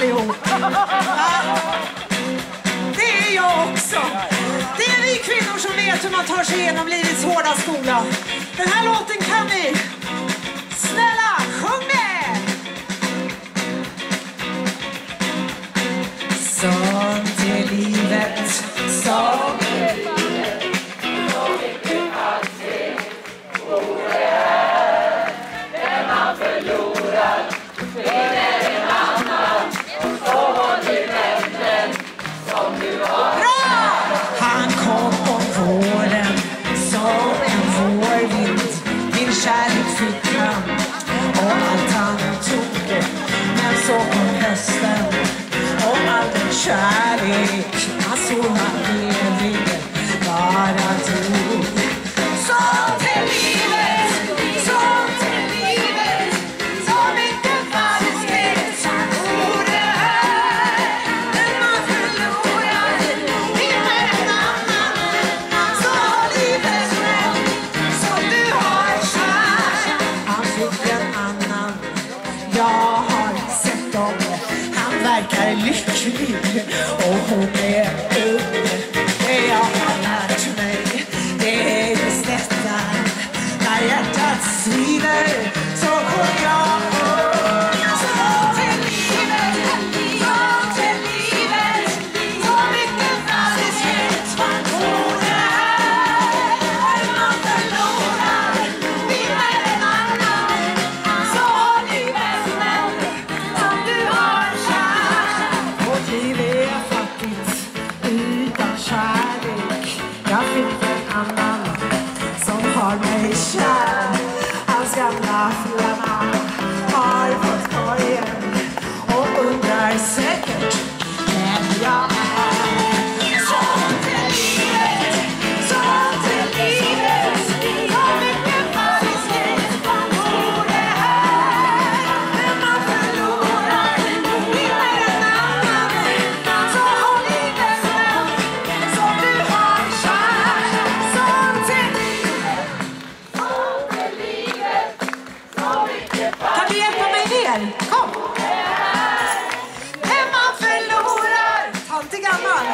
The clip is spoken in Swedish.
allihop. Det är jag också. Det är vi kvinnor som vet hur man tar sig igenom livets hårda skola. Den här låten kan ni. Snälla, sjung med! Sånt är livet, sånt är livet. Så mycket allting vore här. När man förlorar vinner en annan. Så håll i vännen som du har. Bra! Han kom om våren som en vårvind. Min kärlek fick han och allt han tog. Men så kom hösten och all den kärlek. Han såg han evig bara tog. Sånt är livet, sånt är livet. Så mycket falskhet vore här. När man förlorar vinner en annan. Så livet själv som du har kär. Han fick en annan, jag har sett dem. Han verkar lycklig och hon är ung. Det jag har lärt mig, det är just detta. När hjärtat svider så går jag upp. Sånt är livet, sånt är livet. Så mycket falskhet vore här. När man förlorar vinner en annan. Så håll i vännen som du har kär. Vårt liv är fattigt utan kärlek. Jag fick en annan som har mig kär. Hans gamla flamma har fått korgen och undrar säkert vem jag är. Sånt är livet, sånt är livet. Så mycket falskhet vore här. När man förlorar vinner en annan. Så håll i vännen som du har kär. Sånt är livet, sånt är livet. Så mycket falskhet. Kan du hjälpa mig ner? Kom! När man förlorar, tant är gammal.